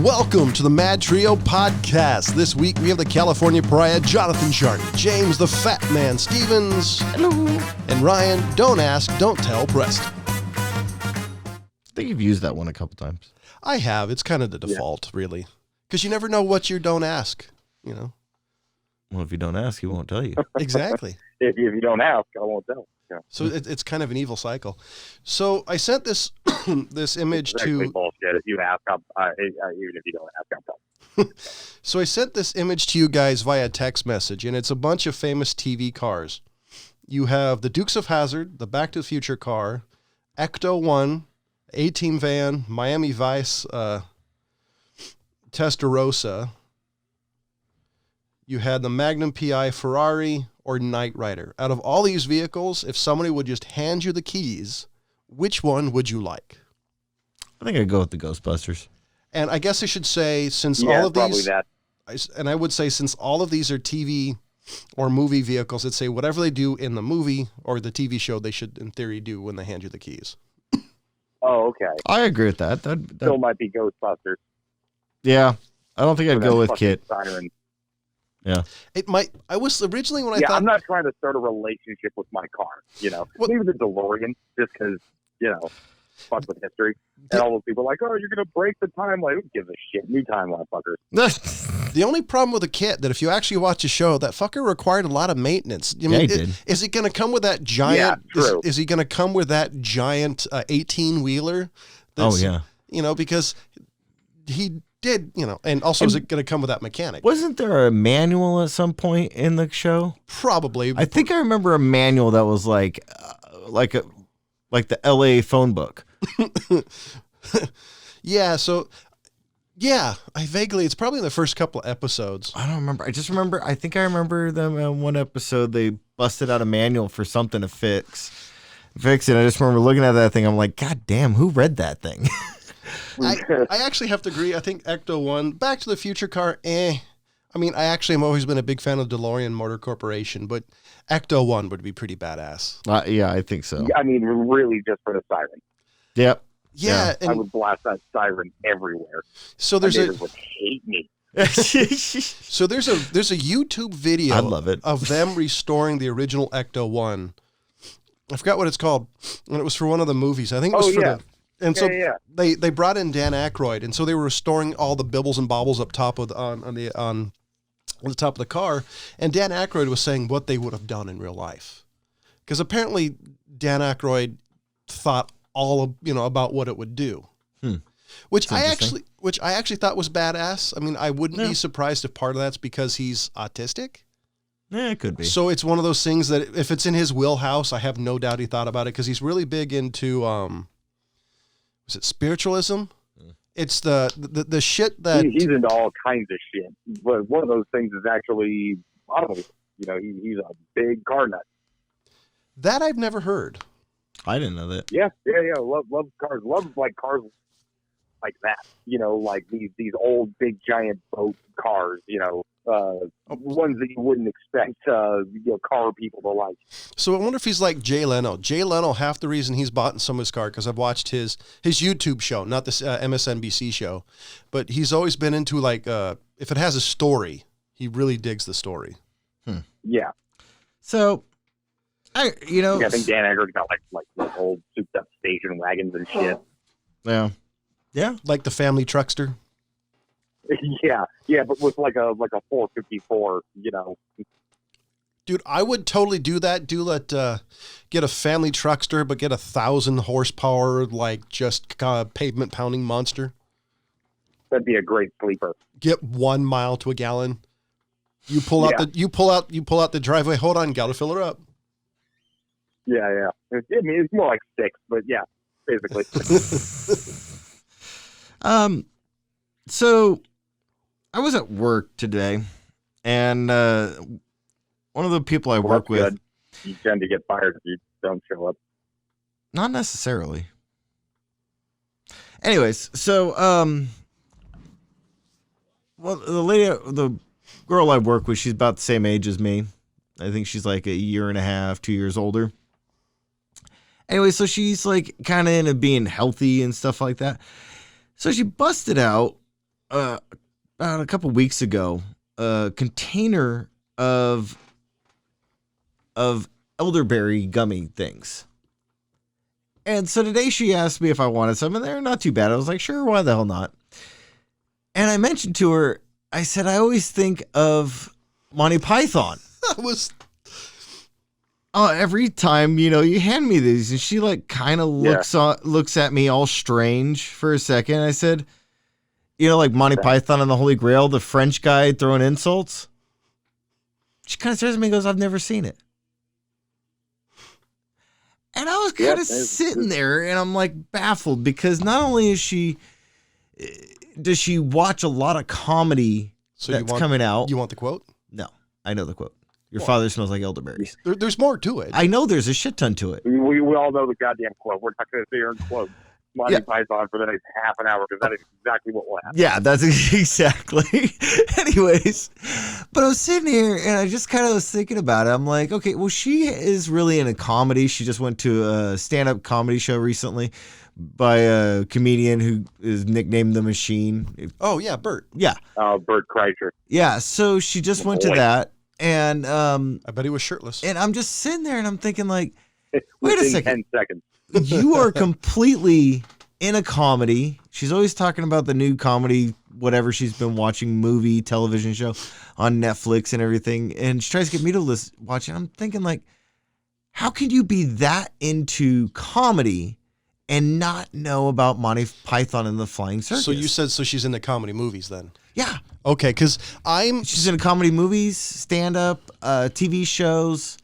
Welcome to the MadTrio podcast. This week we have the California Pariah, Jonathan Shardy, James the Fat Man Stevens, hello, and Ryan, Don't Ask, Don't Tell Preston. I think you've used that one a couple times. I have. It's kind of the default, really. Because you never know what you don't ask, you know. Well, if you don't ask, he won't tell you. Exactly. If you don't ask, I won't tell. Yeah. So it's kind of an evil cycle. So I sent this this image to... bullshit. If you ask, even if you don't ask, I'll tell. So I sent this image to you guys via text message, and it's a bunch of famous TV cars. You have the Dukes of Hazzard, the Back to the Future car, Ecto-1, A-Team van, Miami Vice, Testarossa. You had the Magnum PI Ferrari or Knight Rider. Out of all these vehicles, if somebody would just hand you the keys, which one would you like? I think I'd go with the Ghostbusters. And I guess I should say, since all of these, that. and I would say since all of these are TV or movie vehicles, I'd say whatever they do in the movie or the TV show, they should, in theory, do when they hand you the keys. Oh, okay. I agree with that. That Still might be Ghostbusters. Yeah. I don't think I'd go with Kit. Siren. Yeah. It might. I was originally when I thought. I'm not trying to start a relationship with my car, you know. Well, maybe the DeLorean, just because, you know, fuck with history. And all those people are like, oh, you're going to break the timeline. Who gives a shit? New timeline, fuckers. The only problem with a Kit, that if you actually watch a show, that fucker required a lot of maintenance. I mean, he did. Is he going to come with that giant? Yeah, true. Is he going to come with that giant 18-wheeler? Oh, yeah. You know, because he did, you know, and also is it going to come with that mechanic? Wasn't there a manual at some point in the show? Probably. I think I remember a manual that was like the LA phone book. Yeah. So, yeah, it's probably in the first couple of episodes. I don't remember. I think I remember them in one episode. They busted out a manual for something to fix it. I just remember looking at that thing. I'm like, God damn, who read that thing? I actually have to agree. I think Ecto-1, Back to the Future car, I mean, I actually have always been a big fan of DeLorean Motor Corporation, but Ecto-1 would be pretty badass. Yeah, I think so. I mean, really just for the siren. Yep. Yeah. I would blast that siren everywhere. So there's neighbors would hate me. So there's a YouTube video I love it. of them restoring the original Ecto-1. I forgot what it's called, and it was for one of the movies. I think it was and so they brought in Dan Aykroyd, and so they were restoring all the bibbles and bobbles up top of on the top of the car. And Dan Aykroyd was saying what they would have done in real life, because apparently Dan Aykroyd thought about what it would do, which I actually thought was badass. I mean, I wouldn't be surprised if part of that's because he's autistic. Yeah, it could be. So it's one of those things that if it's in his wheelhouse, I have no doubt he thought about it, because he's really big into was it spiritualism? It's the shit that he's into all kinds of shit. But one of those things is actually automobiles. You know, he's a big car nut. That I've never heard. I didn't know that. Yeah. Love cars. Love like cars like that. You know, like these old big giant boat cars. You know, ones that you wouldn't expect car people to like. So I wonder if he's like Jay Leno. Jay Leno, half the reason he's bought some of his car, because I've watched his YouTube show, not this MSNBC show, but he's always been into like if it has a story, he really digs the story. Yeah. So, I think Dan Aykroyd got like old souped up station wagons and shit. Yeah, like the family truckster. yeah, but with like a 454, you know. Dude, I would totally do that. Get a family truckster, but get 1,000 horsepower, like just pavement pounding monster. That'd be a great sleeper. Get 1 mile to a gallon. You pull out the driveway. Hold on, gotta fill her up. Yeah. It's more like 6, but yeah, basically. So I was at work today, and one of the people I work with. You tend to get fired if you don't show up. Not necessarily. Anyways, so the girl I work with, she's about the same age as me. I think she's like a year and a half, 2 years older. Anyway, so she's like kind of into being healthy and stuff like that. So she busted out about a couple weeks ago a container of elderberry gummy things. And so today she asked me if I wanted some, and they're not too bad. I was like, sure, why the hell not? And I mentioned to her, I said, I always think of Monty Python. Every time, you hand me these, and she like kind of looks at me all strange for a second. I said, like Monty Python and the Holy Grail, the French guy throwing insults. She kind of stares at me and goes, I've never seen it. And I was kind of sitting there, and I'm like baffled, because not only does she watch a lot of comedy coming out. You want the quote? No, I know the quote. Your father smells like elderberries. There's more to it. I know there's a shit ton to it. We all know the goddamn quote. We're not going to sit here and quote Monty Python for the next half an hour, because that is exactly what will happen. Yeah, that's exactly. Anyways, but I was sitting here and I just kind of was thinking about it. I'm like, okay, well, she is really into comedy. She just went to a stand-up comedy show recently by a comedian who is nicknamed The Machine. Oh, yeah, Bert. Yeah. Bert Kreischer. Yeah, so she just went to that. And I bet he was shirtless. And I'm just sitting there and I'm thinking, like, wait a second. 10 seconds. You are completely in a comedy. She's always talking about the new comedy, whatever she's been watching, movie, television show on Netflix and everything. And she tries to get me to watch it. I'm thinking, like, how can you be that into comedy and not know about Monty Python and the Flying Circus? So you said she's into comedy movies then? Yeah. Okay, because she's into comedy movies, stand-up, TV shows,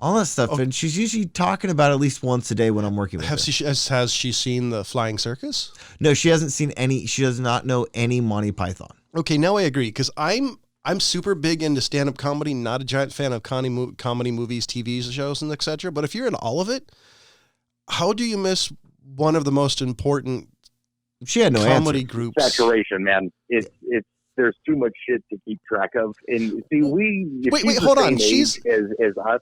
all that stuff. Oh. And she's usually talking about it at least once a day when I'm working with her. Has she seen the Flying Circus? No, she hasn't seen any. She does not know any Monty Python. Okay, now I agree, because I'm super big into stand-up comedy, not a giant fan of comedy movies, TV shows, and etc. But if you're in all of it, how do you miss one of the most important comedy groups? Saturation, man. There's too much shit to keep track of. And see, wait, hold on. She's as us.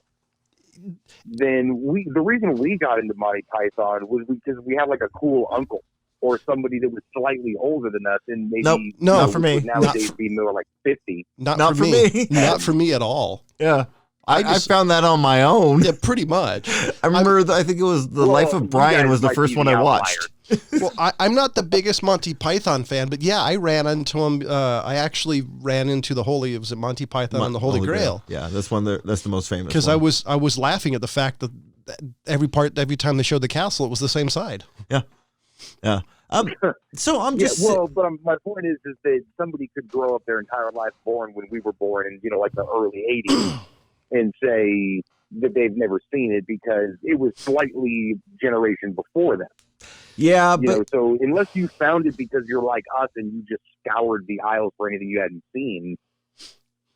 Then the reason we got into Monty Python was because we had like a cool uncle or somebody that was slightly older than us, and maybe not for me. Nowadays, be more like 50. Not for me. Not for me at all. Yeah. I found that on my own. Yeah, pretty much. I remember, I think it was The Life of Brian was the first one I watched. Well, I'm not the biggest Monty Python fan, but yeah, I ran into him. I actually ran into was it Monty Python and the Holy Grail? Yeah, that's the most famous. Because I was laughing at the fact that every time they showed the castle, it was the same side. Yeah, yeah. So I'm just but my point is that somebody could grow up their entire life born when we were born in like the early '80s and say that they've never seen it because it was slightly generation before them. Yeah, but so unless you found it because you're like us and you just scoured the aisles for anything you hadn't seen,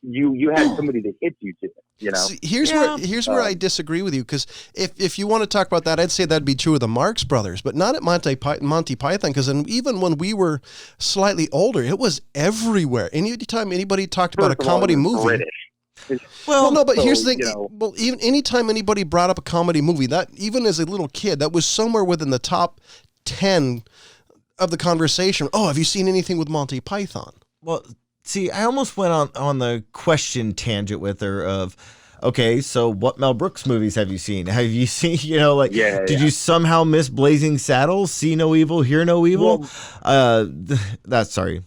you had somebody that hit you to it. See, here's where I disagree with you, because if you want to talk about that, I'd say that'd be true of the Marx Brothers, but not at Monty Python, because even when we were slightly older, it was everywhere. Anytime anybody talked about a comedy movie. British. Well, no, but here's the thing. Well, even anytime anybody brought up a comedy movie, that even as a little kid, that was somewhere within the top 10 of the conversation. Oh, have you seen anything with Monty Python? Well, see, I almost went on the question tangent with her of, okay, so what Mel Brooks movies have you seen? Have you seen, did you somehow miss Blazing Saddles? See No Evil, Hear No Evil? That's a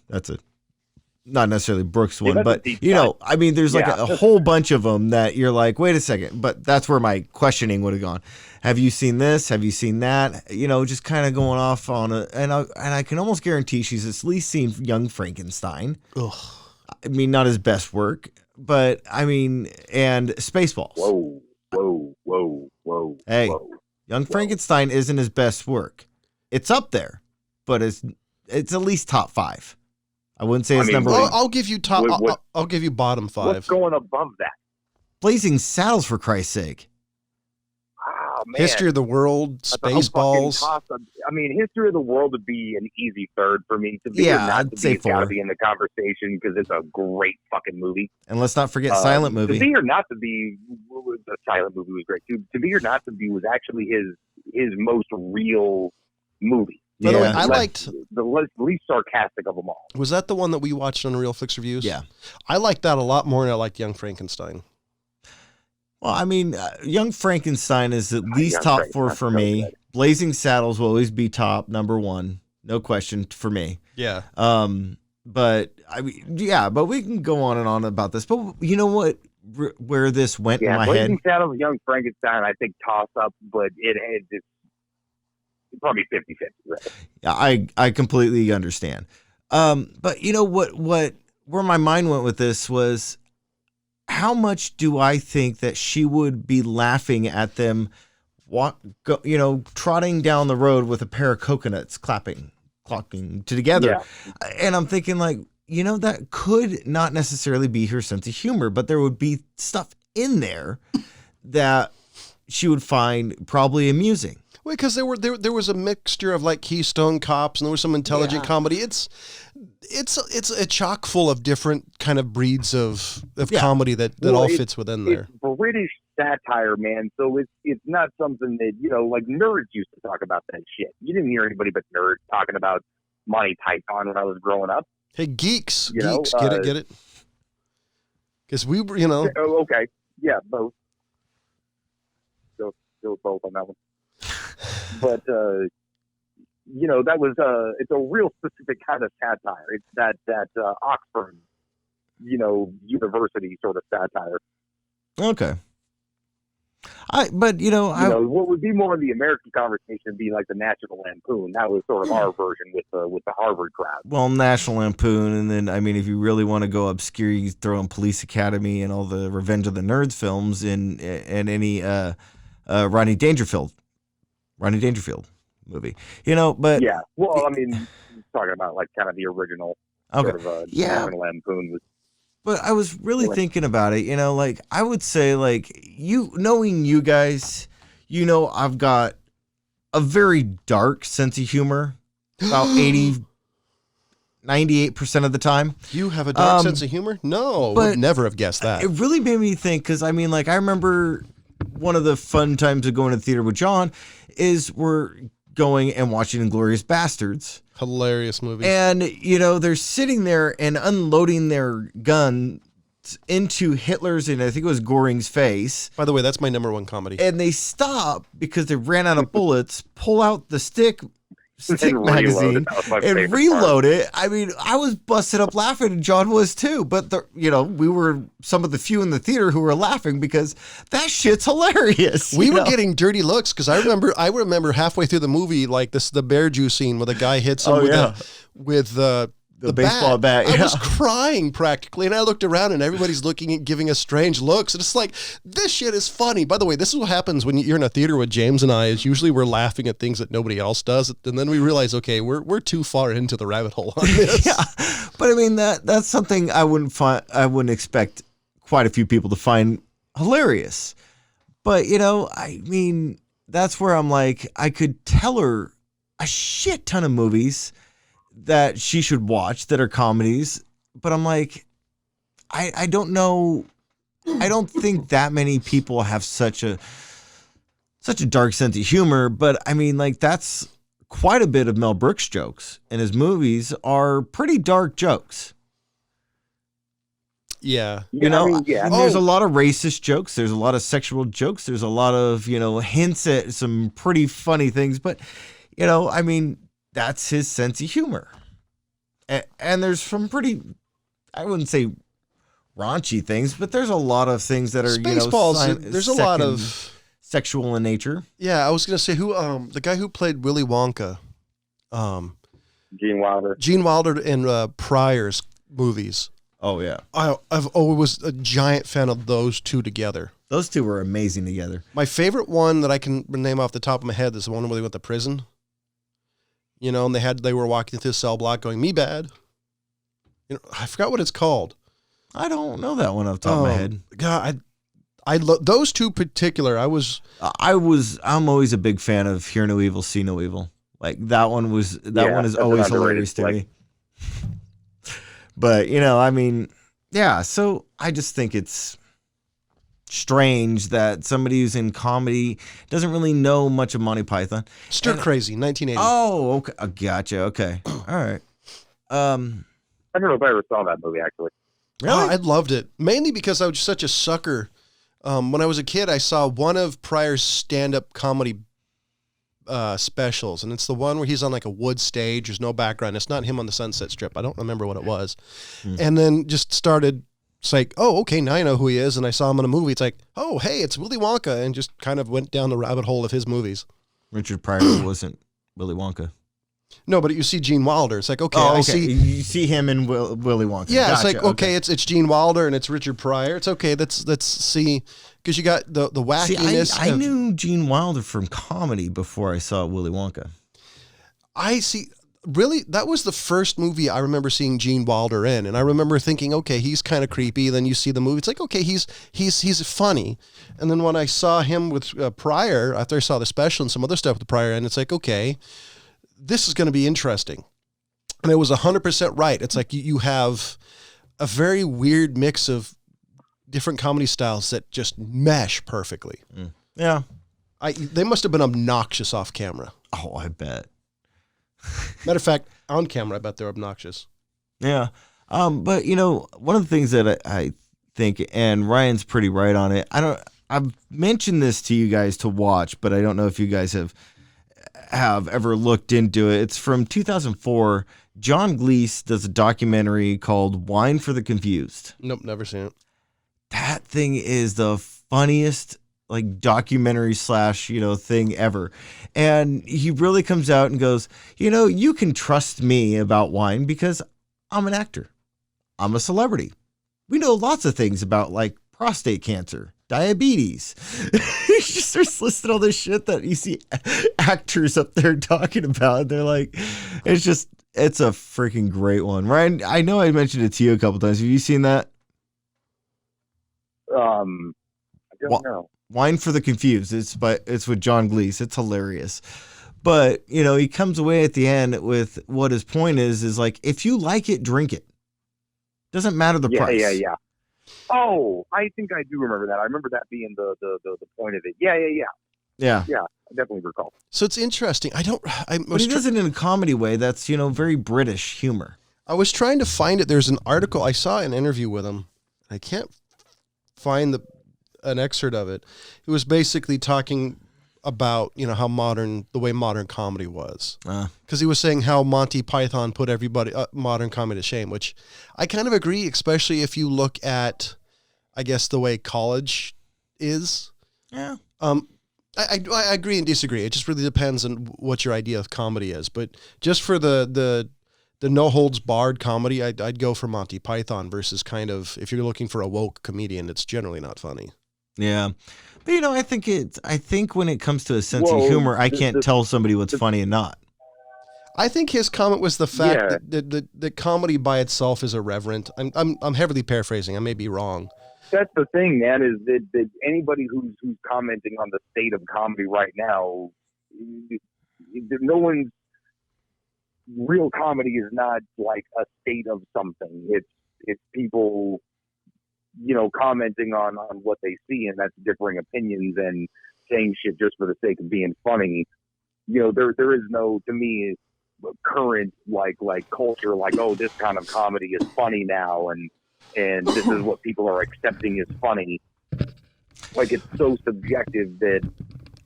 not necessarily Brooks one, but there's like a whole bunch of them that you're like, wait a second, but that's where my questioning would have gone. Have you seen this? Have you seen that? Just kind of going off on and I can almost guarantee she's at least seen Young Frankenstein. Ugh. I mean, not his best work, but and Spaceballs. Whoa. Hey, Young Frankenstein isn't his best work. It's up there, but it's at least top 5. I wouldn't say it's number 1. I'll give you I'll give you bottom 5. What's going above that? Blazing Saddles, for Christ's sake. Oh, man. History of the World, Spaceballs. History of the World would be an easy third for me. To be or not I'd say 4. It's got to be in the conversation because it's a great fucking movie. And let's not forget Silent Movie. To Be or Not to Be, the Silent Movie was great too. To Be or Not to Be was actually his most real movie. By the way, I liked the least sarcastic of them all. Was that the one that we watched on Real Fix Reviews? Yeah. I liked that a lot more than I liked Young Frankenstein. Well, I mean, Young Frankenstein is at least top 4 for me. Good. Blazing Saddles will always be top number 1, no question for me. Yeah. But I mean, yeah, but we can go on and on about this. But you know what? Where this went in my Blazing head. Saddles, Young Frankenstein, I think toss up, but it's probably 50-50. Right? Yeah, I completely understand. But you know what? Where my mind went with this was, how much do I think that she would be laughing at them, trotting down the road with a pair of coconuts, clocking together. Yeah. And I'm thinking, like, that could not necessarily be her sense of humor, but there would be stuff in there that she would find probably amusing. Well, because there was a mixture of like Keystone Cops, and there was some intelligent comedy. It's a chock full of different kind of breeds of comedy that all fits within there. It's British satire, man. So it's not something that, like nerds used to talk about that shit. You didn't hear anybody but nerds talking about Monty Python when I was growing up. Hey, geeks, get it? Because we were, Oh, okay, yeah, both. Go both on that one. But that was it's a real specific kind of satire. It's that Oxford, university sort of satire. Okay. What would be more of the American conversation would be like the National Lampoon. That was sort of our version with the Harvard crowd. Well, National Lampoon, and then I mean, if you really want to go obscure, you throw in Police Academy and all the Revenge of the Nerds films and any Rodney Dangerfield movie. But yeah. Well, I mean, talking about like kind of the original sort of National Lampoon. But I was really thinking about it, like I would say, like, knowing you guys, I've got a very dark sense of humor, about 98% of the time. You have a dark sense of humor? No, would never have guessed that. It really made me think, because I mean, like, I remember one of the fun times of going to the theater with John is we're going and watching Inglourious Bastards. Hilarious movie. And, they're sitting there and unloading their gun into Hitler's, and I think it was Goring's face. By the way, that's my number 1 comedy. And they stop because they ran out of bullets, pull out the stick magazine and reload it. I mean, I was busted up laughing, and John was too. But we were some of the few in the theater who were laughing because that shit's hilarious. We were getting dirty looks because I remember halfway through the movie, like the bear juice scene where the guy hits him with the baseball bat. I was crying practically, and I looked around and everybody's giving us strange looks. And it's like, this shit is funny. By the way, this is what happens when you're in a theater with James and I, is usually we're laughing at things that nobody else does. And then we realize, okay, we're too far into the rabbit hole on this. Yeah. But I mean, that's something I wouldn't expect quite a few people to find hilarious. But, I mean, that's where I'm like, I could tell her a shit ton of movies that she should watch that are comedies, but I'm like, I don't know. I don't think that many people have such a dark sense of humor, but I mean, like, that's quite a bit of Mel Brooks jokes, and his movies are pretty dark jokes. Yeah. And there's a lot of racist jokes. There's a lot of sexual jokes. There's a lot of, hints at some pretty funny things, but, I mean, that's his sense of humor. And there's some pretty, I wouldn't say raunchy things, but there's a lot of things that are, Spaceballs, there's a lot of sexual in nature. Yeah, I was going to say the guy who played Willy Wonka. Gene Wilder. Gene Wilder in Pryor's movies. Oh, yeah. I've always was a giant fan of those two together. Those two were amazing together. My favorite one that I can name off the top of my head is the one where they went to prison. And they were walking through the cell block going, "Me bad." I forgot what it's called. I don't know that one off the top of my head. God, I love those two particular. I'm always a big fan of Hear No Evil, See No Evil. Like that one is always hilarious to me. But, I mean, yeah, so I just think it's strange that somebody who's in comedy doesn't really know much of Monty Python. Stir Crazy, 1980. Oh, okay. Gotcha. Okay. All right. I don't know if I ever saw that movie, actually. Really? I loved it, mainly because I was such a sucker. When I was a kid, I saw one of Pryor's stand-up comedy specials, and it's the one where he's on like a wood stage. There's no background. It's not him on the Sunset Strip. I don't remember what it was. And then just started, it's like, oh, okay, now I know who he is, and I saw him in a movie. It's like, oh, hey, it's Willy Wonka, and just kind of went down the rabbit hole of his movies. Richard Pryor wasn't Willy Wonka. No, but you see Gene Wilder. It's like, okay, you see him in Willy Wonka. Yeah, gotcha. It's like, okay, it's Gene Wilder and it's Richard Pryor. It's okay. Let's see, because you got the wackiness. See, I knew Gene Wilder from comedy before I saw Willy Wonka. I see. Really, that was the first movie I remember seeing Gene Wilder in, and I remember thinking, okay, he's kind of creepy. Then you see the movie, it's like, okay, he's funny. And then when I saw him with Pryor, after I saw the special and some other stuff with Pryor, and it's like, okay, this is going to be interesting. And it was 100% right. It's like you have a very weird mix of different comedy styles that just mesh perfectly. Yeah. They must have been obnoxious off camera. Oh, I bet. Matter of fact, on camera, I bet they're obnoxious. Yeah. But one of the things that I think, and Ryan's pretty right on it. I've mentioned this to you guys to watch, but I don't know if you guys have ever looked into it. It's from 2004. John Cleese does a documentary called Wine for the Confused. Nope, never seen it. That thing is the funniest documentary / thing ever. And he really comes out and goes, you can trust me about wine because I'm an actor. I'm a celebrity. We know lots of things about prostate cancer, diabetes. He just starts listing all this shit that you see actors up there talking about. They're like, it's a freaking great one. Ryan, I know I mentioned it to you a couple times. Have you seen that? I don't know. Wine for the Confused. It's with John Cleese. It's hilarious. But, he comes away at the end with what his point is like, if you like it, drink it. Doesn't matter the price. Yeah. Oh, I think I do remember that. I remember that being the point of it. Yeah. Yeah, I definitely recall. So it's interesting. But he does it in a comedy way that's, very British humor. I was trying to find it. There's an article. I saw an interview with him. I can't find an excerpt of it. It was basically talking about, how the way modern comedy was. Because he was saying how Monty Python put everybody, modern comedy to shame, which I kind of agree, especially if you look at, I guess, the way college is. Yeah. I agree and disagree. It just really depends on what your idea of comedy is. But just for the no holds barred comedy, I'd go for Monty Python versus kind of, if you're looking for a woke comedian, it's generally not funny. Yeah. But, I think when it comes to a sense of humor, I can't tell somebody what's funny and not. I think his comment was the fact that comedy by itself is irreverent. I'm heavily paraphrasing. I may be wrong. That's the thing, man, is that anybody who's commenting on the state of comedy right now, no one's real comedy is not like a state of something. It's people, commenting on what they see, and that's differing opinions and saying shit just for the sake of being funny. There is no, to me, current like culture, oh, this kind of comedy is funny now, and this is what people are accepting as funny. It's so subjective that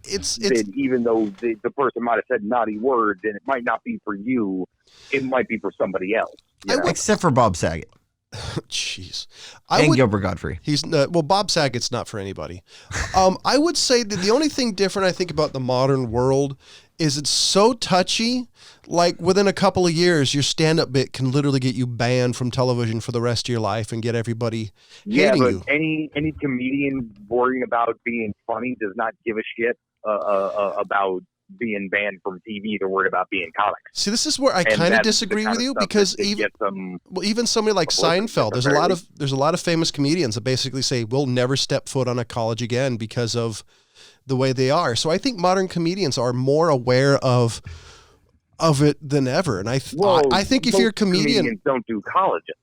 that even though the person might have said naughty words, and it might not be for you, it might be for somebody else. Except for Bob Saget. Jeez. Gilbert Gottfried. He's Bob Saget's not for anybody. I would say that the only thing different I think about the modern world is it's so touchy. Within a couple of years, your stand-up bit can literally get you banned from television for the rest of your life and get everybody hating you. Any comedian worrying about being funny does not give a shit about being banned from TV. They're worried about being comics. See, this is where I kind of disagree with you, because even somebody like Seinfeld, there's a lot of famous comedians that basically say we'll never step foot on a college again because of the way they are. So I think modern comedians are more aware of it than ever. And I think if you're a comedian, comedians don't do colleges.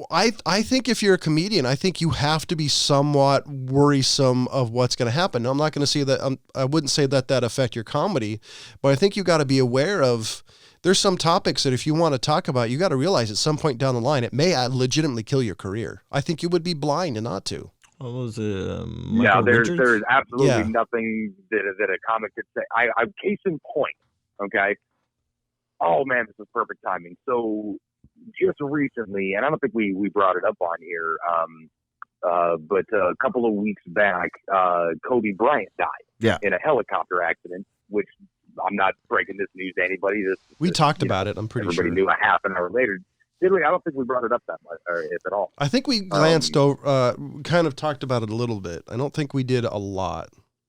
I think if you're a comedian, I think you have to be somewhat worrisome of what's going to happen. Now, I'm not going to say that, I wouldn't say that affect your comedy, but I think you got to be aware of, there's some topics that if you want to talk about, you got to realize at some point down the line, it may legitimately kill your career. I think you would be blind and not to. What was it? No, there's absolutely nothing that a comic could say. I case in point, okay? Oh man, this is perfect timing. So just recently, and I don't think we brought it up on here, but a couple of weeks back, Kobe Bryant died in a helicopter accident, which I'm not breaking this news to anybody. We talked about it, I'm pretty sure. Everybody knew a half an hour later. Did we? I don't think we brought it up that much, or if at all. I think we glanced over, kind of talked about it a little bit. I don't think we did a lot.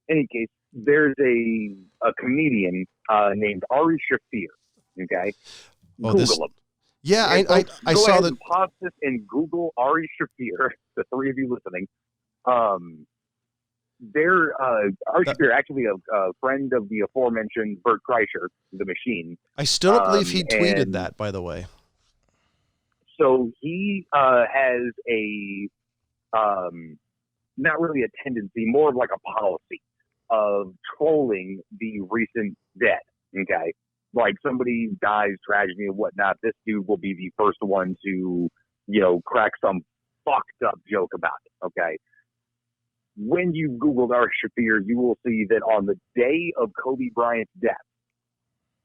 In any case, there's a comedian named Ari Shaffir. Okay, Google him. Yeah, okay, I saw that. Pause this and Google Ari Shaffir. The three of you listening. They're Ari Shaffir, actually a friend of the aforementioned Bert Kreischer, the Machine. I still don't believe he tweeted that, by the way. So he has a not really a tendency, more of like a policy of trolling the recent dead. Okay, like somebody dies, tragedy and whatnot. This dude will be the first one to, crack some fucked up joke about it. Okay. When you Googled Ari Shaffir, you will see that on the day of Kobe Bryant's death,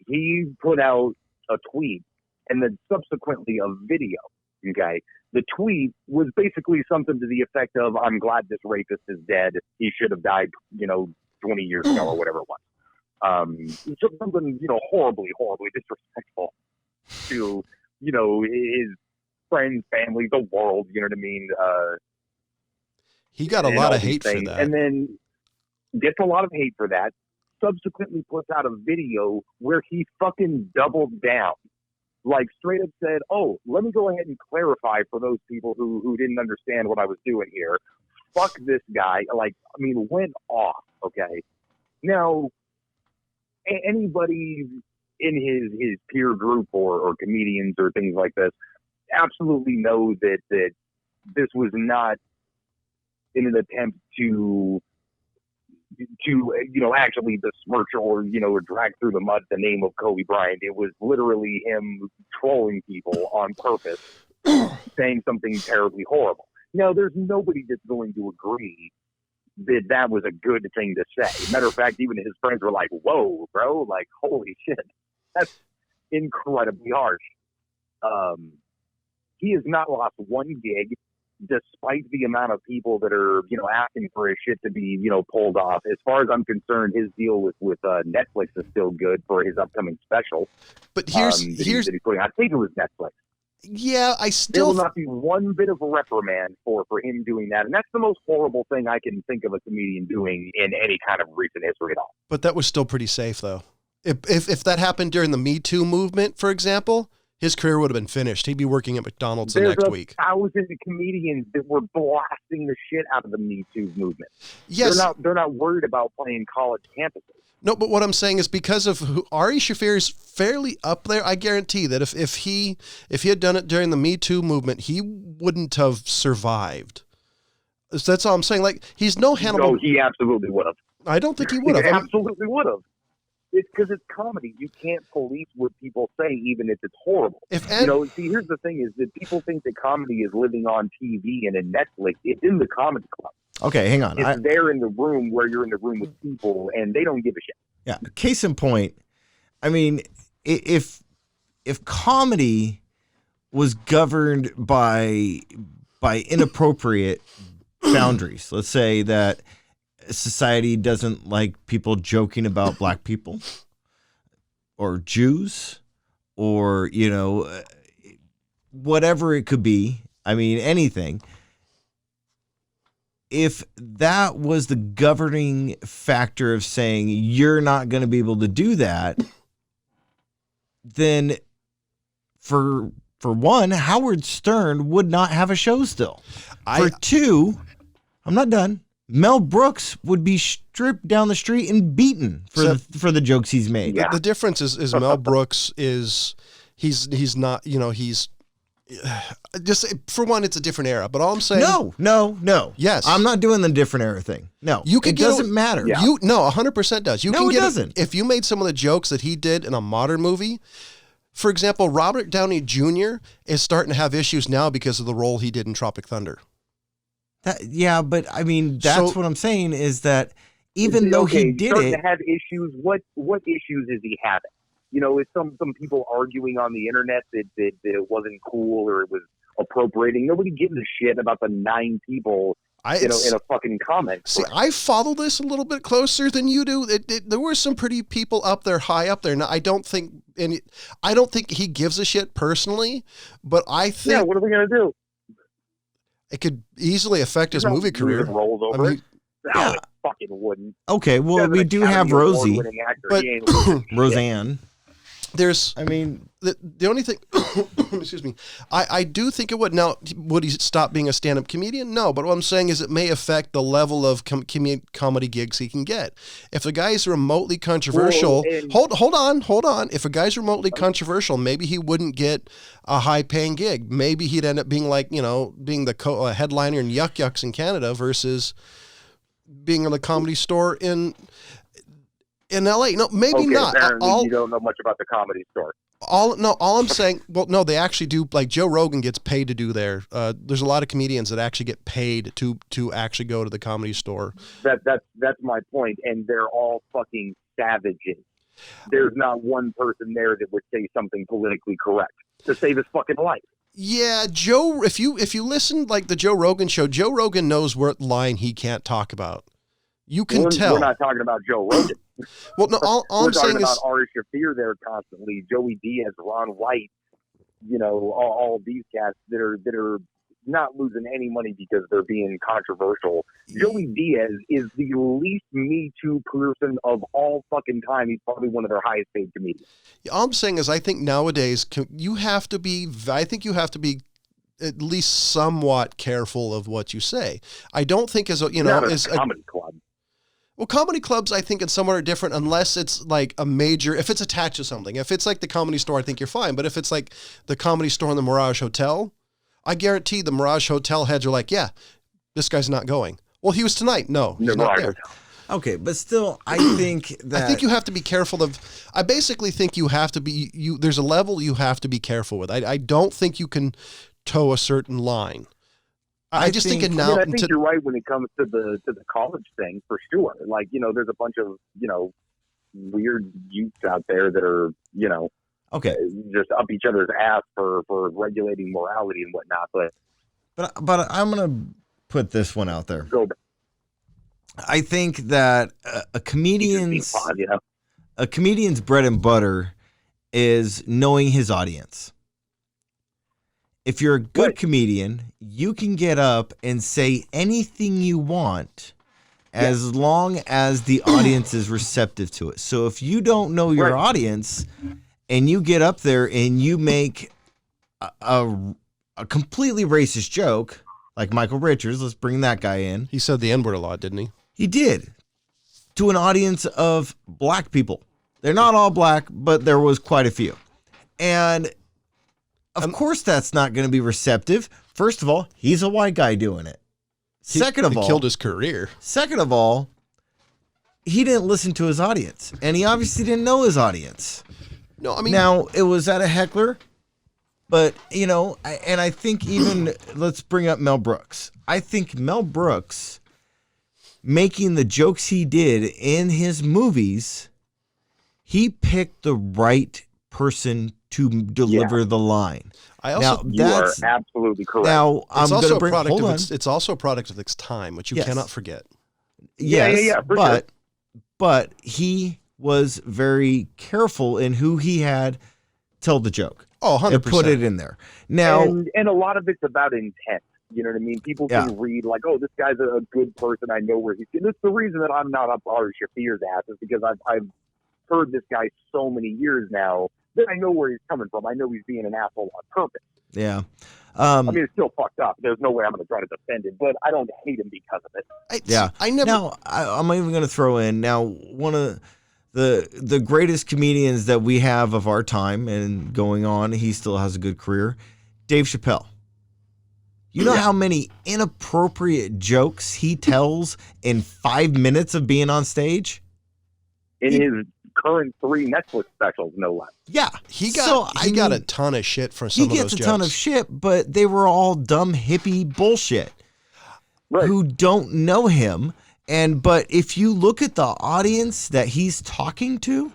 he put out a tweet and then subsequently a video. Okay. The tweet was basically something to the effect of, I'm glad this rapist is dead. He should have died, 20 years ago or whatever it was. Something, horribly, horribly disrespectful to, his friends, family, the world, you know what I mean? He got a lot of hate for that. And then gets a lot of hate for that. Subsequently puts out a video where he fucking doubled down. Like straight up said, oh, let me go ahead and clarify for those people who didn't understand what I was doing here. Fuck this guy. Went off, okay? Now, anybody in his peer group or comedians or things like this absolutely know that this was not in an attempt to actually besmirch or drag through the mud the name of Kobe Bryant. It was literally him trolling people on purpose, saying something terribly horrible. Now, there's nobody that's going to agree that was a good thing to say. Matter of fact, even his friends were like, whoa, bro, like, holy shit, that's incredibly harsh. He has not lost one gig, despite the amount of people that are, asking for his shit to be, pulled off. As far as I'm concerned, his deal with Netflix is still good for his upcoming special. But here's that he's putting. I think it was Netflix. Yeah, there will not be one bit of a reprimand for him doing that, and that's the most horrible thing I can think of a comedian doing in any kind of recent history at all. But that was still pretty safe, though. If that happened during the Me Too movement, for example, his career would have been finished. He'd be working at McDonald's the next week. There's 1,000 comedians that were blasting the shit out of the Me Too movement. Yes. They're not worried about playing college campuses. No, but what I'm saying is because of who Ari Shaffir is fairly up there, I guarantee that if he had done it during the Me Too movement, he wouldn't have survived. So that's all I'm saying. Like, he's no Hannibal. No, he absolutely would have. I don't think he would have. He absolutely would have. It's because it's comedy. You can't police what people say, even if it's horrible. See, here's the thing: is that people think that comedy is living on TV and in Netflix. It's in the comedy club. Okay, hang on. It's there in the room where you're in the room with people, and they don't give a shit. Yeah. Case in point, I mean, if comedy was governed by inappropriate boundaries, let's say that society doesn't like people joking about black people or Jews or, whatever it could be. I mean, anything. If that was the governing factor of saying you're not going to be able to do that, then for one, Howard Stern would not have a show still. For two, I'm not done. Mel Brooks would be stripped down the street and beaten for the jokes he's made. Yeah. The difference is Mel Brooks is he's not, just for one, it's a different era. But all I'm saying, no. Yes, I'm not doing the different era thing. No, it doesn't matter. Yeah. 100% does. It doesn't. If you made some of the jokes that he did in a modern movie. For example, Robert Downey Jr. is starting to have issues now because of the role he did in Tropic Thunder. But I mean, that's what I'm saying is that even though he did to have issues, what issues is he having? You know, it's some people arguing on the internet that it wasn't cool or it was appropriating. Nobody gives a shit about the 9 people in a fucking comment. See, I follow this a little bit closer than you do. There were some pretty people up there, high up there. Now, I don't think he gives a shit personally, but I think. Yeah, what are we gonna do? It could easily affect his movie career. Rolls over. It fucking wouldn't. Okay, well, we do have Rosie, but Roseanne. There's, I mean, the only thing, excuse me, I do think it would. Now, would he stop being a stand-up comedian? No, but what I'm saying is it may affect the level of comedy gigs he can get. If the guy's remotely controversial, hold on. If a guy's remotely controversial, maybe he wouldn't get a high-paying gig. Maybe he'd end up being like, being the headliner in Yuck Yucks in Canada versus being in the Comedy Store in LA. No, maybe not. You don't know much about the Comedy Store. All I'm saying, well, no, they actually do. Like Joe Rogan gets paid to do there. There's a lot of comedians that actually get paid to actually go to the Comedy Store. That's my point, and they're all fucking savages. There's not one person there that would say something politically correct to save his fucking life. Yeah, Joe. If you listen like the Joe Rogan show, Joe Rogan knows what line he can't talk about. You can tell. We're not talking about Joe Rogan. Well, no, all I'm saying is we're talking about Ari Shaffir there constantly, Joey Diaz, Ron White, all these cats that are not losing any money because they're being controversial. Joey Diaz is the least Me Too person of all fucking time. He's probably one of their highest paid comedians. All I'm saying is I think nowadays you have to be at least somewhat careful of what you say. I don't think as a comedy club. Well, comedy clubs, I think, in somewhat are different unless it's like a major, if it's attached to something. If it's like the Comedy Store, I think you're fine. But if it's like the Comedy Store and the Mirage Hotel, I guarantee the Mirage Hotel heads are like, yeah, this guy's not going. Well, he was tonight. No, he's not there. Okay, but still, I think that... I think you have to be careful of... I basically think you have to be... There's a level you have to be careful with. I don't think you can toe a certain line. I think you're right when it comes to the college thing for sure. Like, there's a bunch of, weird youths out there that are, just up each other's ass for regulating morality and whatnot. But I'm going to put this one out there. Go back. I think that a comedian's bread and butter is knowing his audience. If you're a good comedian, you can get up and say anything you want as long as the audience is receptive to it. So if you don't know your audience and you get up there and you make a completely racist joke, like Michael Richards, let's bring that guy in. He said the N-word a lot, didn't he? He did. To an audience of black people. They're not all black, but there was quite a few. And... Of course that's not going to be receptive. First of all, he's a white guy doing it. Second of all, he killed his career. Second of all, he didn't listen to his audience, and he obviously didn't know his audience. No, I mean, now it was at a heckler, but I think even let's bring up Mel Brooks. I think Mel Brooks making the jokes he did in his movies, he picked the right person to deliver the line. You are absolutely correct. Now, I'm going to bring... Hold on. It's also a product of its time, which you cannot forget. Yes, but he was very careful in who he had tell the joke. Oh, 100%. And put it in there. Now, and a lot of it's about intent. You know what I mean? People can read like, oh, this guy's a good person. I know where he's... That's the reason that I'm not up Ari Shaffir's ass is because I've heard this guy so many years now that I know where he's coming from. I know he's being an asshole on purpose. Yeah. I mean, it's still fucked up. There's no way I'm going to try to defend it, but I don't hate him because of it. I never... Now, I'm even going to throw in, now, one of the greatest comedians that we have of our time and going on, he still has a good career, Dave Chappelle. You know how many inappropriate jokes he tells in 5 minutes of being on stage? In his current 3 Netflix specials, no less. Yeah. He got a ton of shit for some of those jokes. He gets a ton of shit, but they were all dumb hippie bullshit. Right. Who don't know him. But if you look at the audience that he's talking to,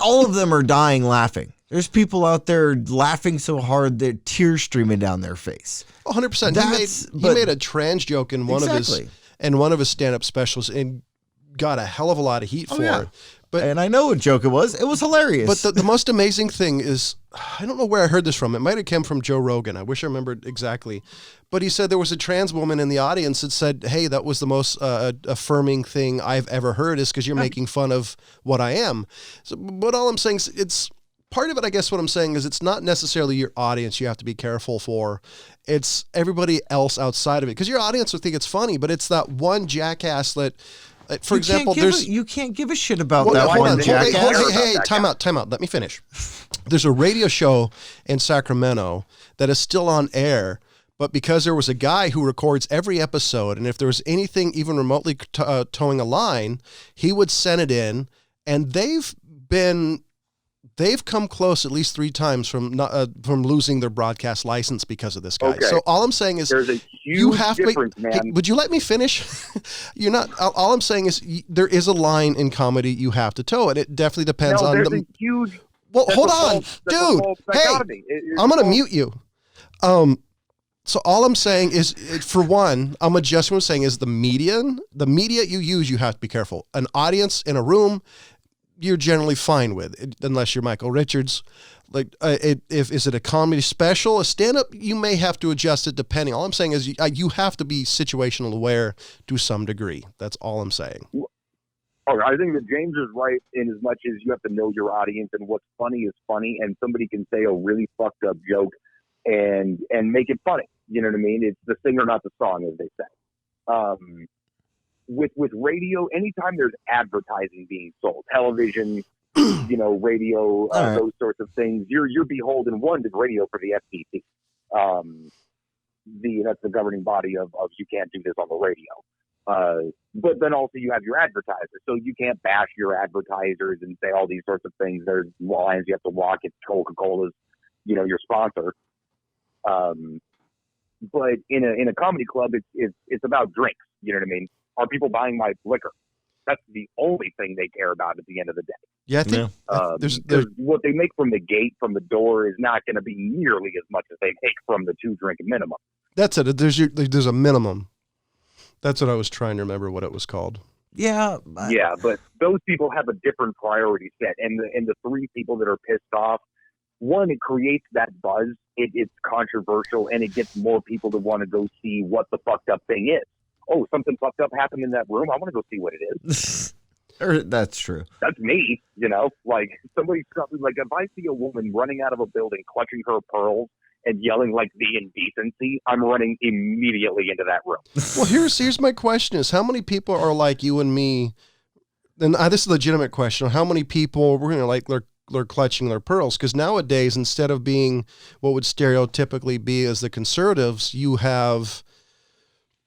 all of them are dying laughing. There's people out there laughing so hard that tears streaming down their face. 100%. He made a trans joke in one of his stand-up specials and got a hell of a lot of heat for it. And I know what joke it was. It was hilarious. But the most amazing thing is, I don't know where I heard this from. It might have come from Joe Rogan. I wish I remembered exactly. But he said there was a trans woman in the audience that said, hey, that was the most affirming thing I've ever heard, is because you're making fun of what I am. So, but all I'm saying is, it's part of it, I guess what I'm saying is, it's not necessarily your audience you have to be careful for. It's everybody else outside of it. Because your audience will think it's funny, but it's that one jackass that... For example, you can't give a shit about that one jackass. Hey, time out. Let me finish. There's a radio show in Sacramento that is still on air, but because there was a guy who records every episode, and if there was anything even remotely towing a line, he would send it in, and they've come close at least 3 times from losing their broadcast license because of this guy. Okay. So all I'm saying is, there's a huge difference, man. Hey, would you let me finish? You're not. All I'm saying is, there is a line in comedy you have to toe, and it definitely depends on the huge. Well, hold on, dude. Hey, I'm gonna mute you. So all I'm saying is, for one, I'm adjusting what I'm saying is the media you use, you have to be careful. An audience in a room, you're generally fine with, unless you're Michael Richards. Like, is it a comedy special, a stand-up? You may have to adjust it depending. All I'm saying is you have to be situational aware to some degree. That's all I'm saying. I think that James is right in as much as you have to know your audience, and what's funny is funny, and somebody can say a really fucked up joke and make it funny. You know what I mean? It's the singer, not the song, as they say. With radio, anytime there's advertising being sold, television, radio, those sorts of things, you're beholden, one, to radio for the FCC. That's the governing body of you can't do this on the radio. But then also you have your advertisers, so you can't bash your advertisers and say all these sorts of things. There's lines you have to walk. It's Coca-Cola's, your sponsor. But in a comedy club, it's about drinks. You know what I mean? Are people buying my liquor? That's the only thing they care about at the end of the day. Yeah, I think there's what they make from the gate, from the door, is not going to be nearly as much as they make from the 2-drink minimum. That's it. There's a minimum. That's what I was trying to remember what it was called. Yeah. But those people have a different priority set, and the 3 people that are pissed off, one, it creates that buzz. It's controversial, and it gets more people to want to go see what the fucked up thing is. Oh, something fucked up happened in that room. I want to go see what it is. That's true. That's me, like somebody, like if I see a woman running out of a building, clutching her pearls and yelling like the indecency, I'm running immediately into that room. Well, here's my question is, how many people are like you and me? And this is a legitimate question. How many people we're going to like they're clutching their pearls? Because nowadays, instead of being what would stereotypically be as the conservatives, you have...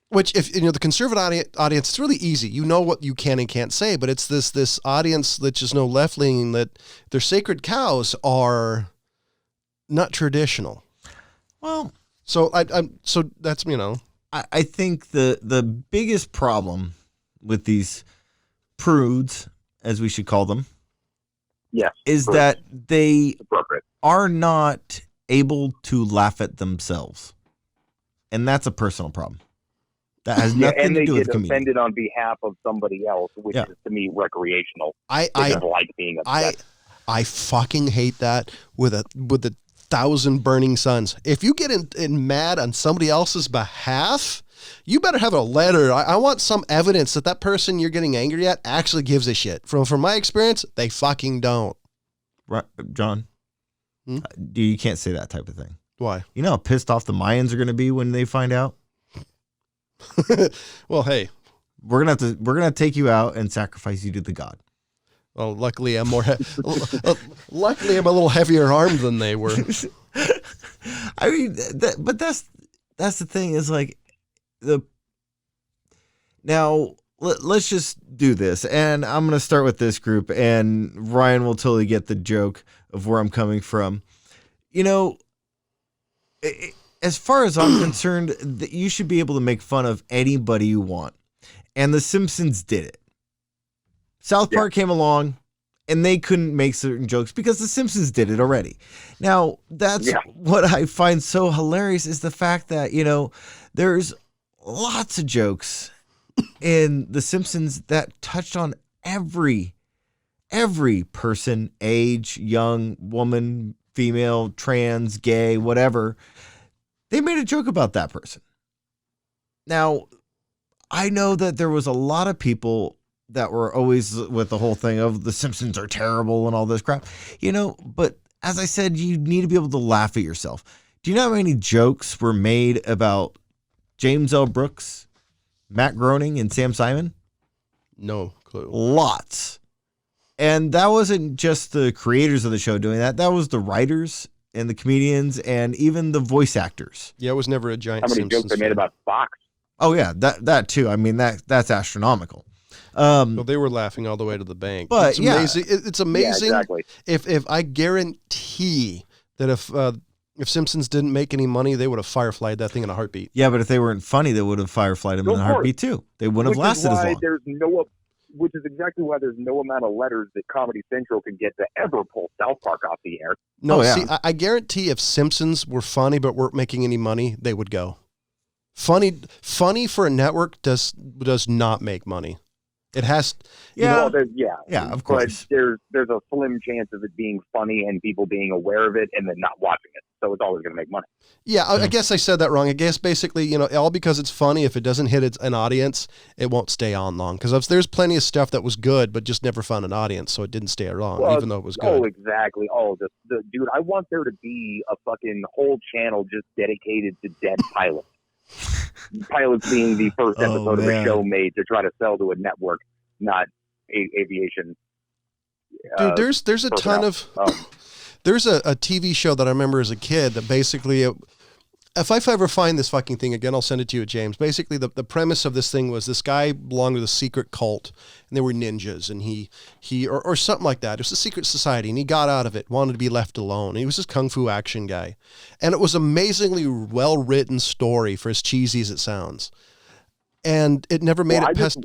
Which, if the conservative audience, it's really easy. You know what you can and can't say, but it's this audience that just know left-leaning, that their sacred cows are not traditional. Well, so so that's I think the biggest problem with these prudes, as we should call them, is that they are not able to laugh at themselves, and that's a personal problem. That has nothing to do with comedian. And they get offended on behalf of somebody else, which is, to me, recreational. I like being upset. I fucking hate that with 1,000 burning suns. If you get in mad on somebody else's behalf, you better have a letter. I want some evidence that person you're getting angry at actually gives a shit. From my experience, they fucking don't. Right, John? You can't say that type of thing. Why? You know how pissed off the Mayans are going to be when they find out? Well, hey, we're gonna take you out and sacrifice you to the god. Well, luckily I'm luckily I'm a little heavier armed than they were. I mean, but that's the thing is like now let's just do this, and I'm gonna start with this group, and Ryan will totally get the joke of where I'm coming from. You know, as far as I'm concerned, that you should be able to make fun of anybody you want, and The Simpsons did it. South Park came along, and they couldn't make certain jokes because The Simpsons did it already. Now, that's what I find so hilarious is the fact that, you know, there's lots of jokes in The Simpsons that touched on every person, age, young, woman, female, trans, gay, whatever. They made a joke about that person. Now, I know that there was a lot of people that were always with the whole thing of The Simpsons are terrible and all this crap, you know, but as I said, you need to be able to laugh at yourself. Do you know how many jokes were made about James L. Brooks, Matt Groening, and Sam Simon? No clue. Lots. And that wasn't just the creators of the show doing that. That was the writers and the comedians and even the voice actors. Yeah, it was never a giant How many Simpsons jokes they made about Fox? Oh, yeah, that too. I mean, that's astronomical. Well, they were laughing all the way to the bank. But it's amazing. It's amazing. Yeah, exactly. If I guarantee that if Simpsons didn't make any money, they would have fireflied that thing in a heartbeat. Yeah, but if they weren't funny, they would have fireflied them in a heartbeat too. They wouldn't have lasted as long. Which is exactly why there's no amount of letters that Comedy Central can get to ever pull South Park off the air. No, see, I guarantee if Simpsons were funny but weren't making any money, they would go. Funny for a network does not make money. It has, yeah, of course. But there's a slim chance of it being funny and people being aware of it and then not watching it. So it's always going to make money. Yeah, I guess I said that wrong. I guess basically, you know, all because it's funny. If it doesn't hit an audience, it won't stay on long. Because there's plenty of stuff that was good, but just never found an audience, so it didn't stay long, even though it was good. Oh, exactly. Oh, dude, I want there to be a fucking whole channel just dedicated to dead pilots. Pilots being the first episode of a show made to try to sell to a network, not aviation. Dude, there's a ton of there's a TV show that I remember as a kid that basically if I ever find this fucking thing again, I'll send it to you, James. Basically, the premise of this thing was this guy belonged to a secret cult, and they were ninjas, and he or something like that. It was a secret society, and he got out of it, wanted to be left alone. He was this kung fu action guy, and it was amazingly well-written story for as cheesy as it sounds. And it never made it past...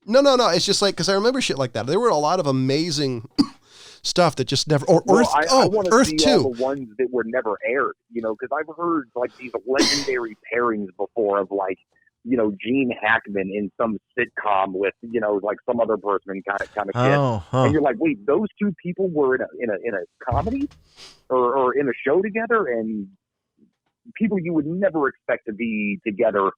No. It's just like, because I remember shit like that. There were a lot of amazing... stuff that just never, Earth, I want to Earth see 2. all the ones that were never aired, you know, because I've heard like these legendary pairings before of like, you know, Gene Hackman in some sitcom with, you know, like some other person kind of kid, and you're like, wait, those two people were in a comedy or in a show together, and people you would never expect to be together,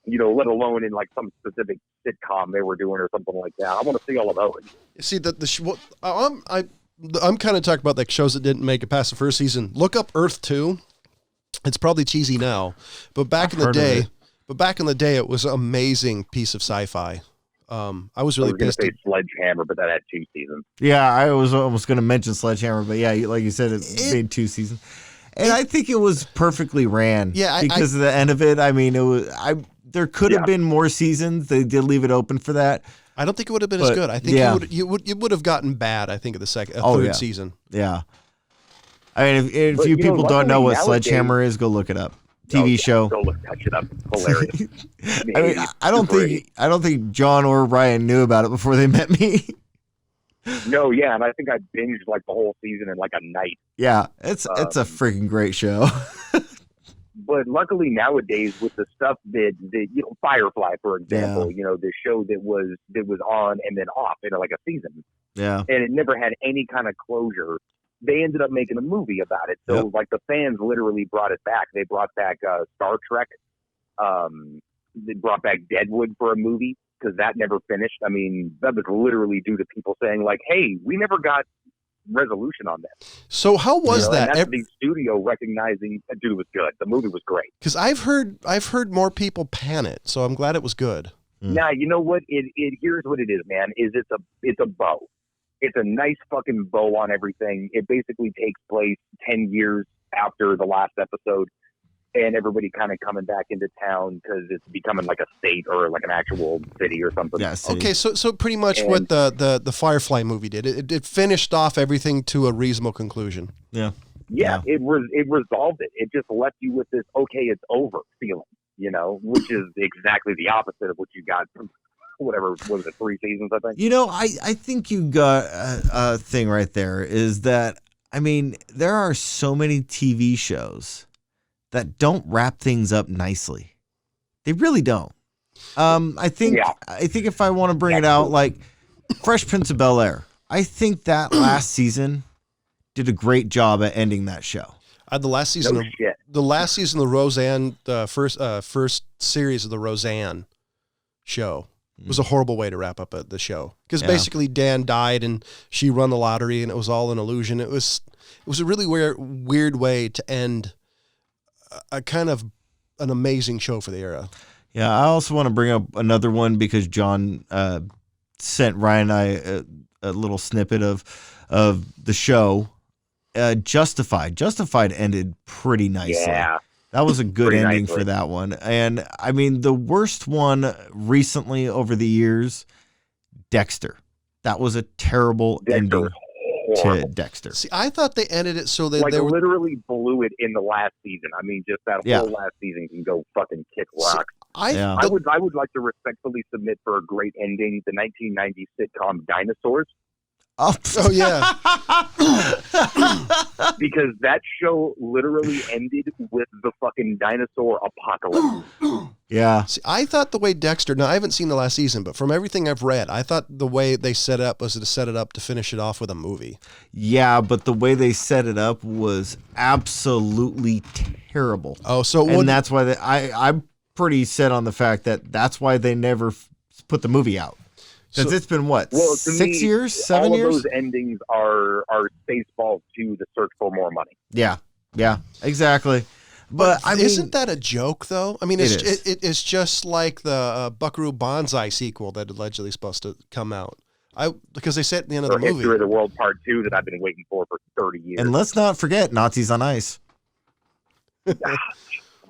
you know, let alone in like some specific sitcom they were doing or something like that. I want to see all of those. See I'm kind of talking about like shows that didn't make it past the first season. Look up Earth 2. It's probably cheesy now, but back in the day, it was an amazing piece of sci-fi. I was really pissed. Say Sledgehammer, but that had 2 seasons. Yeah, I was almost going to mention Sledgehammer, but yeah, like you said, it made 2 seasons. And I think it was perfectly ran. Yeah, because of the end of it. I mean, there could have been more seasons. They did leave it open for that. I don't think it would have been as good. I think it would have gotten bad. I think at the third season. Yeah. I mean, if you people don't know what Sledgehammer is, go look it up. TV show. Go look that shit up. Hilarious. I mean, I don't think John or Ryan knew about it before they met me. No, yeah, and I think I binged like the whole season in like a night. Yeah, it's a freaking great show. But luckily nowadays, with the stuff that you know, Firefly, for example, you know, the show that was on and then off in like a season, and it never had any kind of closure. They ended up making a movie about it. So like the fans literally brought it back. They brought back Star Trek. They brought back Deadwood for a movie because that never finished. I mean, that was literally due to people saying like, "Hey, we never got resolution on that." So how was that? And that's the studio recognizing, dude, it was good. The movie was great. Because I've heard more people pan it, so I'm glad it was good. Now, you know what? Here's what it is, man. It's a bow. It's a nice fucking bow on everything. It basically takes place 10 years after the last episode, and everybody kind of coming back into town because it's becoming like a state or like an actual city or something. Yeah, city. Okay, so pretty much what the Firefly movie did. It finished off everything to a reasonable conclusion. Yeah. Yeah, it resolved it. It just left you with this, okay, it's over feeling, you know, which is exactly the opposite of what you got from whatever, was it 3 seasons, I think? You know, I think you got a thing right there is that, I mean, there are so many TV shows that don't wrap things up nicely. They really don't. I think if I want to bring it out, like Fresh Prince of Bel-Air, I think that last season did a great job at ending that show. The last season, of Roseanne, the first series of the Roseanne show was a horrible way to wrap up the show, because basically Dan died and she won the lottery and it was all an illusion. It was a really weird way to end a kind of an amazing show for the era. Yeah, I also want to bring up another one because John sent Ryan and I a little snippet of the show. Justified ended pretty nicely. Yeah, that was a good ending for that one. And I mean, the worst one recently over the years, Dexter. That was a terrible ending to Dexter. See, I thought they ended it so they literally blew it in the last season. I mean, just that whole last season can go fucking kick rocks. I would like to respectfully submit for a great ending the 1990s sitcom Dinosaurs. Oh yeah. Because that show literally ended with the fucking dinosaur apocalypse. Yeah. See, I thought the way Dexter, now I haven't seen the last season, but from everything I've read, I thought the way they set it up was to set it up to finish it off with a movie. Yeah, but the way they set it up was absolutely terrible. Oh, so and that's why I'm pretty set on the fact that that's why they never put the movie out. Because it's been, 6 years, 7 years? All of those endings are Spaceballs 2, The Search for More Money. Yeah, exactly. But I mean, isn't that a joke, though? I mean, it's just like the Buckaroo Banzai sequel that allegedly supposed to come out. Because they said at the end of the movie. History of the World Part 2 that I've been waiting for 30 years. And let's not forget Nazis on Ice. Come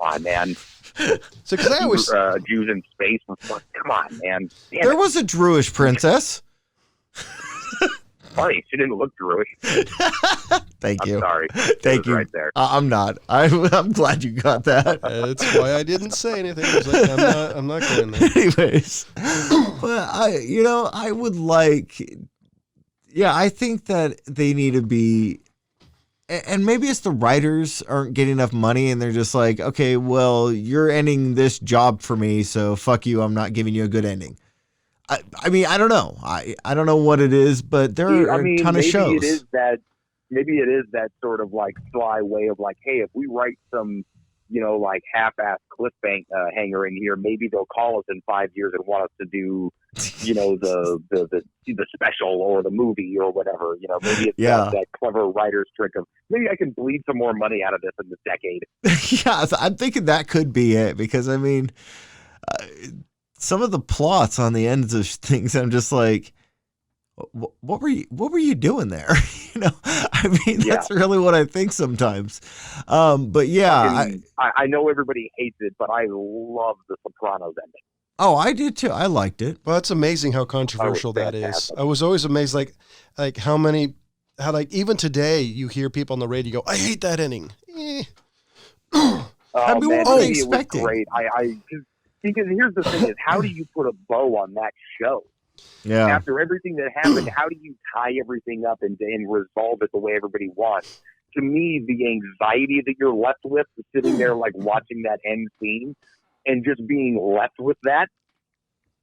on, man. So, because I always Jews in space. Come on, man. There was a Jewish princess. Funny, she didn't look Jewish. Thank you. I'm sorry. Thank you. Right there. I'm not. I'm glad you got that. That's why I didn't say anything. I was like, I'm not going there. Anyways, but I would like. Yeah, I think that they need to be. And maybe it's the writers aren't getting enough money and they're just like, okay, well, you're ending this job for me, so fuck you. I'm not giving you a good ending. I mean, I don't know. I don't know what it is, but there are a ton of shows. Maybe it is that sort of like sly way of like, hey, if we write some, like half-assed cliffhanger in here, maybe they'll call us in 5 years and want us to do, the special or the movie or whatever. Maybe it's that clever writer's trick of maybe I can bleed some more money out of this in this decade. Yeah, I'm thinking that could be it because I mean, some of the plots on the ends of things, I'm just like, what were you doing there? I mean, that's really what I think sometimes. But yeah, I know everybody hates it, but I love the Sopranos ending. Oh, I did too. I liked it. Well, it's amazing how controversial that is. I was always amazed, like how even today you hear people on the radio go, "I hate that ending." I mean, what were they expecting? Great. Because here's the thing: is how do you put a bow on that show? Yeah. After everything that happened, how do you tie everything up and resolve it the way everybody wants? To me, the anxiety that you're left with sitting there like watching that end scene and just being left with that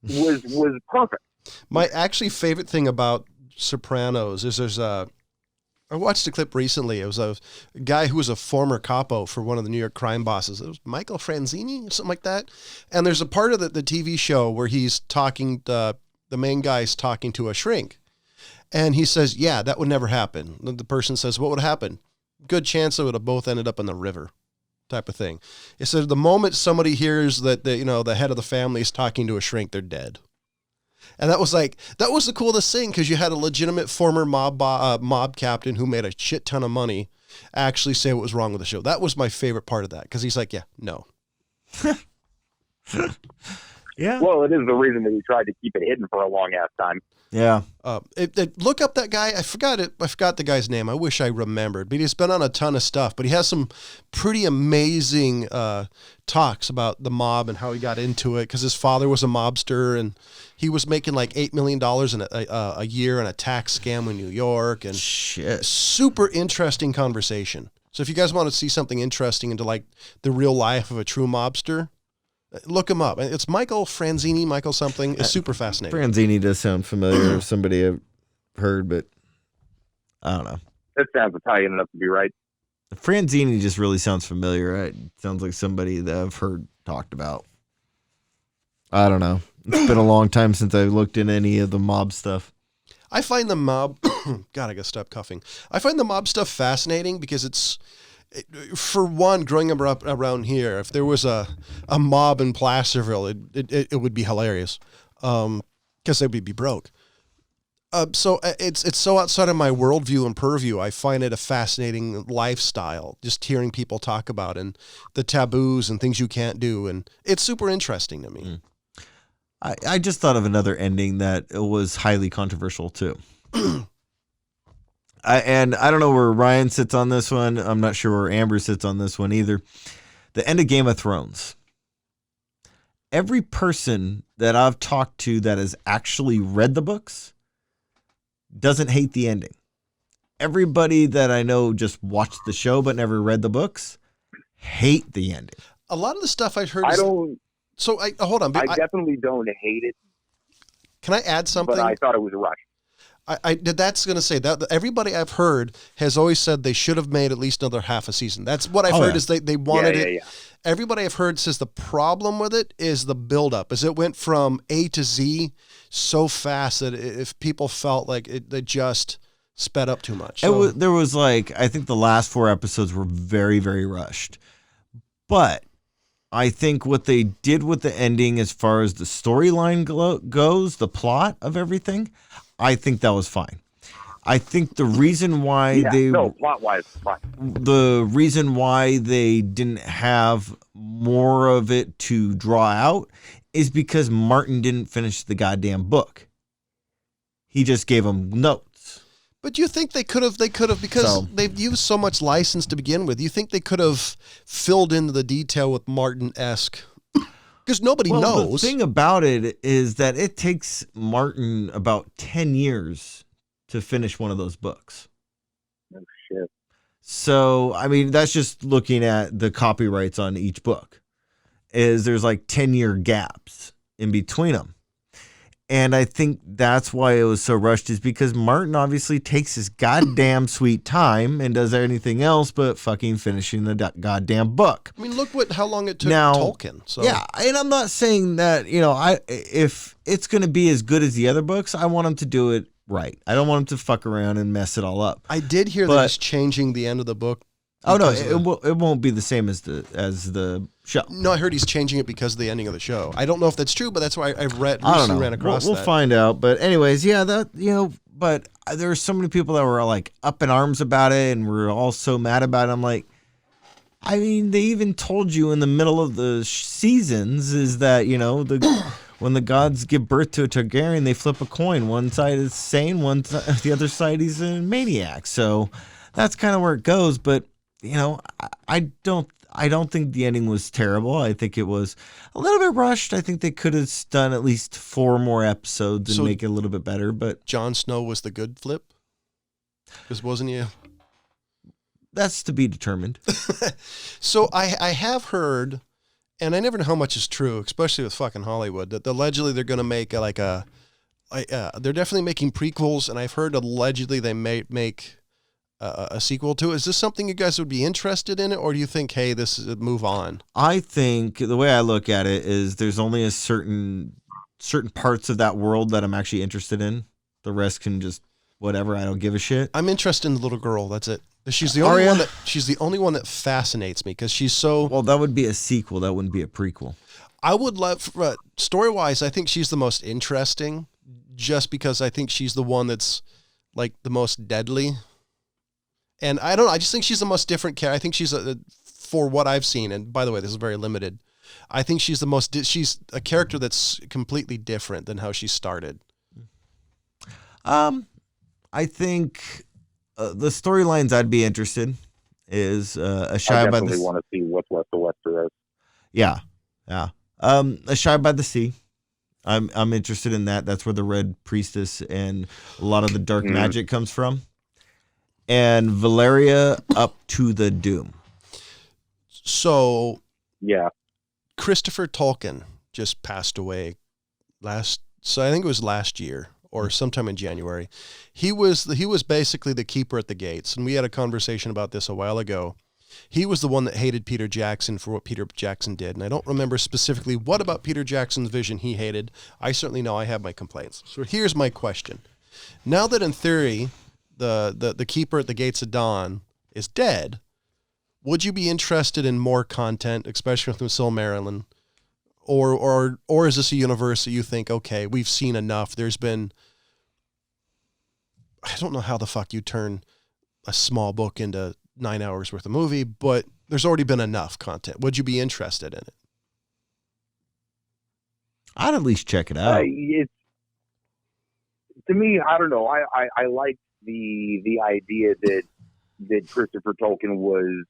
was perfect. My actually favorite thing about Sopranos is I watched a clip recently. It was a guy who was a former capo for one of the New York crime bosses. It was Michael Franzini or something like that. And there's a part of the TV show where he's talking, the main guy's talking to a shrink. And he says, yeah, that would never happen. The person says, what would happen? Good chance they would have both ended up in the river, type of thing. It said the moment somebody hears that the head of the family is talking to a shrink, they're dead. And that was the coolest thing because you had a legitimate former mob captain who made a shit ton of money actually say what was wrong with the show. That was my favorite part of that, because he's like, yeah, no. Yeah. Well, it is the reason that he tried to keep it hidden for a long ass time. Yeah. Look up that guy. I forgot the guy's name. I wish I remembered, but he's been on a ton of stuff, but he has some pretty amazing talks about the mob and how he got into it, because his father was a mobster and he was making like $8 million a year in a tax scam in New York. And shit, super interesting conversation. So if you guys want to see something interesting into like the real life of a true mobster, look him up. It's Michael Franzini, Michael something. It's super fascinating. Franzini does sound familiar. Somebody I've heard, but I don't know. That sounds Italian enough to be right. Franzini just really sounds familiar. It sounds like somebody that I've heard talked about. I don't know. It's been a long time since I looked in any of the mob stuff. I find the mob... God, I gotta stop coughing. I find the mob stuff fascinating because for one, growing up around here, if there was a mob in Placerville, it would be hilarious, because they would be broke. So it's so outside of my worldview and purview. I find it a fascinating lifestyle, just hearing people talk about and the taboos and things you can't do, and it's super interesting to me. I just thought of another ending that was highly controversial too. And I don't know where Ryan sits on this one. I'm not sure where Amber sits on this one either. The end of Game of Thrones. Every person that I've talked to that has actually read the books doesn't hate the ending. Everybody that I know just watched the show but never read the books hate the ending. A lot of the stuff I've heard. So hold on. I definitely don't hate it. Can I add something? But I thought it was rushed. That's going to say that everybody I've heard has always said they should have made at least another half a season. That's what I've heard is they wanted it. Yeah. Everybody I've heard says the problem with it is the buildup, as it went from A to Z so fast that if people felt like they just sped up too much. So. There was like, I think the last 4 episodes were very, very rushed. But I think what they did with the ending as far as the storyline goes, the plot of everything, I think that was fine. I think the reason why plot-wise, fine. The reason why they didn't have more of it to draw out is because Martin didn't finish the goddamn book. He just gave them notes. But you think they could have because they've used so much license to begin with. You think they could have filled in the detail with Martin-esque? Because nobody knows. The thing about it is that it takes Martin about 10 years to finish one of those books. Oh, shit. So, I mean, that's just looking at the copyrights on each book. There's like 10-year gaps in between them. And I think that's why it was so rushed, is because Martin obviously takes his goddamn sweet time and does anything else but fucking finishing the goddamn book. I mean, look how long it took Tolkien. So. Yeah, and I'm not saying that, if it's going to be as good as the other books, I want him to do it right. I don't want him to fuck around and mess it all up. I did hear that he's changing the end of the book. Oh no, it won't be the same as the show. No, I heard he's changing it because of the ending of the show. I don't know if that's true, but that's why I've recently ran across that. We'll find out. But anyways, yeah, but there are so many people that were like up in arms about it and were all so mad about it. I'm like, I mean, they even told you in the middle of the seasons is that, when the gods give birth to a Targaryen, they flip a coin. One side is sane, the other side is a maniac. So that's kind of where it goes. But I don't think the ending was terrible. I think it was a little bit rushed. I think they could have done at least 4 more episodes and make it a little bit better. But Jon Snow was the good flip? Because wasn't he? That's to be determined. So I have heard, and I never know how much is true, especially with fucking Hollywood, that allegedly they're going to make they're definitely making prequels, and I've heard allegedly they may make a sequel to it. Is this something you guys would be interested in, or do you think, hey, this is move on? I think the way I look at it is there's only a certain parts of that world that I'm actually interested in. The rest can just whatever. I don't give a shit. I'm interested in the little girl. That's it. She's the only one that fascinates me because she's so. Well, that would be a sequel. That wouldn't be a prequel. I would love story-wise. I think she's the most interesting, just because I think she's the one that's like the most deadly. And I don't know. I just think she's the most different character. I think she's for what I've seen. And by the way, this is very limited. I think she's she's a character that's completely different than how she started. I think the storylines I'd be interested is a Shy by the Sea. I definitely want to see what's left of Westeros. Yeah. A Shy by the Sea. I'm interested in that. That's where the Red Priestess and a lot of the dark magic comes from. And Valeria up to the Doom. So yeah, Christopher Tolkien just passed away so I think it was last year or sometime in January. He was basically the keeper at the gates, and we had a conversation about this a while ago. He was the one that hated Peter Jackson for what Peter Jackson did, and I don't remember specifically what about Peter Jackson's vision he hated. I certainly know I have my complaints. So here's my question. Now that in theory the keeper at the gates of dawn is dead, would you be interested in more content, especially from Silmarillion? Or is this a universe that you think, okay, we've seen enough. There's been, I don't know how the fuck you turn a small book into 9 hours worth of movie, but there's already been enough content. Would you be interested in it? I'd at least check it out. To me, I don't know. I like the idea that Christopher Tolkien was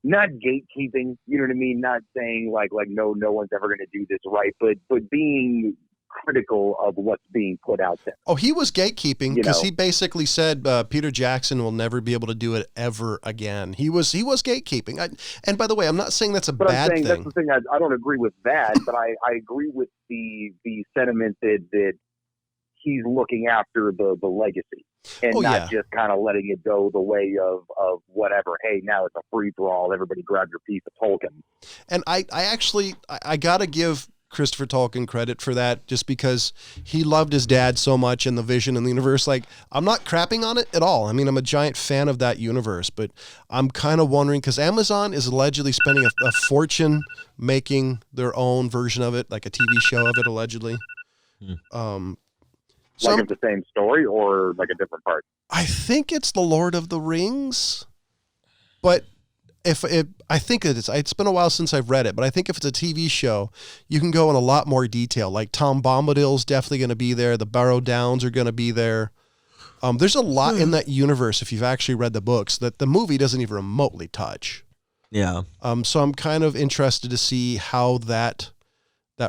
not gatekeeping, you know what I mean? Not saying like no one's ever going to do this right, but being critical of what's being put out there. Oh, he was gatekeeping because he basically said Peter Jackson will never be able to do it ever again. He was gatekeeping. And by the way, I'm not saying that's a bad thing. That's the thing. I don't agree with that, but I agree with the sentiment that he's looking after the legacy and not just kind of letting it go the way of whatever. Hey, now it's a free for all. Everybody grab your piece of Tolkien. And I actually got to give Christopher Tolkien credit for that, just because he loved his dad so much and the vision and the universe. Like, I'm not crapping on it at all. I mean, I'm a giant fan of that universe, but I'm kind of wondering, because Amazon is allegedly spending a fortune making their own version of it, like a TV show of it, allegedly. So like it's the same story or like a different part? I think it's the Lord of the Rings, but I think it's been a while since I've read it, but I think if it's a TV show, you can go in a lot more detail. Like Tom Bombadil's definitely going to be there. The Barrow Downs are going to be there. There's a lot in that universe, if you've actually read the books, that the movie doesn't even remotely touch. Yeah. So I'm kind of interested to see how that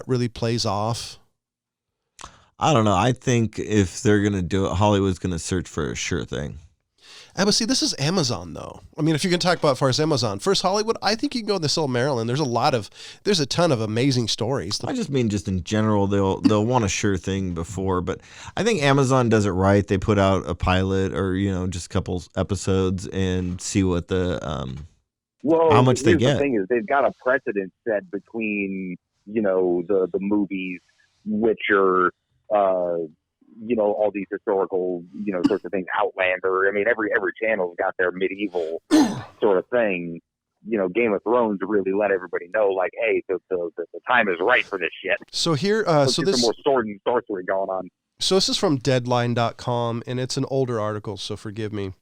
really plays off. I don't know. I think if they're going to do it, Hollywood's going to search for a sure thing. But see, this is Amazon, though. I mean, if you can talk about as far as Amazon, first Hollywood, I think you can go to Silmarillion. There's a ton of amazing stories. I just mean just in general, they'll want a sure thing before, but I think Amazon does it right. They put out a pilot or, just a couple episodes and see what how much they get. The thing is, they've got a precedent set between, the movies, which are, all these historical, sorts of things, Outlander. I mean, every channel's got their medieval sort of thing. Game of Thrones really let everybody know, like, hey, the time is right for this shit. So here, so there's more sword and sorcery going on. So this is from Deadline.com, and it's an older article, so forgive me.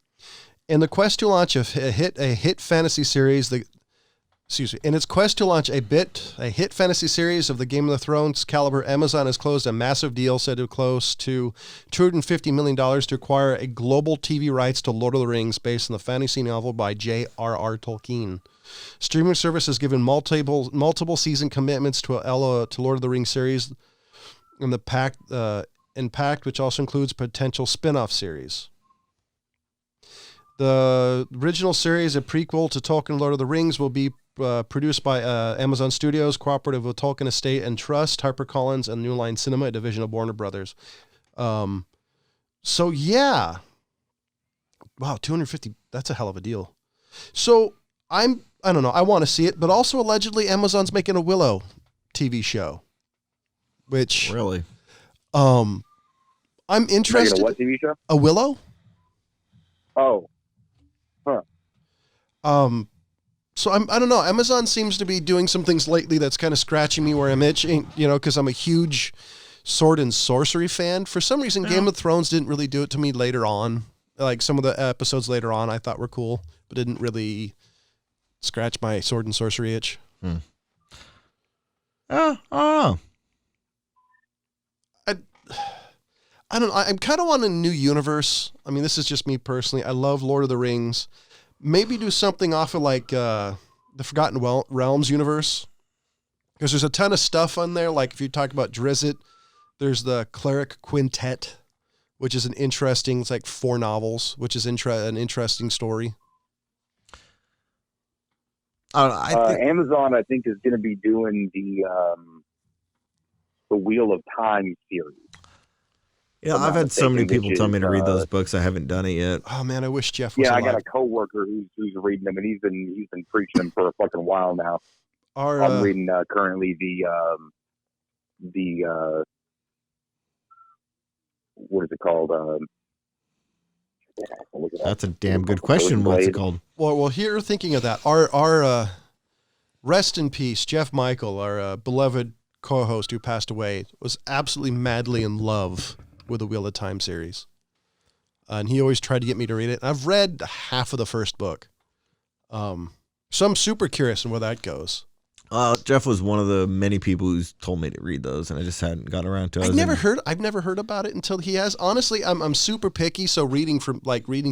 In the quest to launch a hit fantasy series, in its quest to launch a hit fantasy series of the Game of Thrones caliber, Amazon has closed a massive deal said to close to $250 million to acquire a global TV rights to Lord of the Rings based on the fantasy novel by J.R.R. Tolkien. Streaming service has given multiple season commitments to Lord of the Rings series in the Pact, which also includes potential spin-off series. The original series, a prequel to Tolkien Lord of the Rings, will be produced by Amazon Studios, cooperative with Tolkien Estate and Trust, HarperCollins, and New Line Cinema, a division of Warner Brothers. So yeah, wow, 250. That's a hell of a deal. So I don't know. I want to see it, but also allegedly Amazon's making a Willow TV show, which really, I'm interested. A what TV show? A Willow. Oh. Huh. So I don't know. Amazon seems to be doing some things lately that's kind of scratching me where I'm itching, because I'm a huge sword and sorcery fan. For some reason, Game of Thrones didn't really do it to me later on. Like some of the episodes later on I thought were cool, but didn't really scratch my sword and sorcery itch. Oh. I don't know. I'm kind of on a new universe. I mean, this is just me personally. I love Lord of the Rings. Maybe do something off of like the Forgotten Realms universe. Because there's a ton of stuff on there. Like if you talk about Drizzt, there's the Cleric Quintet, which is it's like 4 novels, which is an interesting story. Amazon, I think, is going to be doing the Wheel of Time series. Yeah, I've had so many people tell me to read those books. I haven't done it yet. Oh man, I wish Jeff was alive. I got a coworker who's reading them, and he's been preaching them for a fucking while now. I'm reading currently the what is it called? That's a damn good question. What's it called? Well, here thinking of that, our rest in peace, Jeff Michael, our beloved co-host who passed away, was absolutely madly in love with the Wheel of Time series, and he always tried to get me to read it. And I've read half of the first book, so I'm super curious on where that goes. Jeff was one of the many people who's told me to read those, and I just hadn't got around to it. I've never heard about it until he has. Honestly, I'm super picky, so reading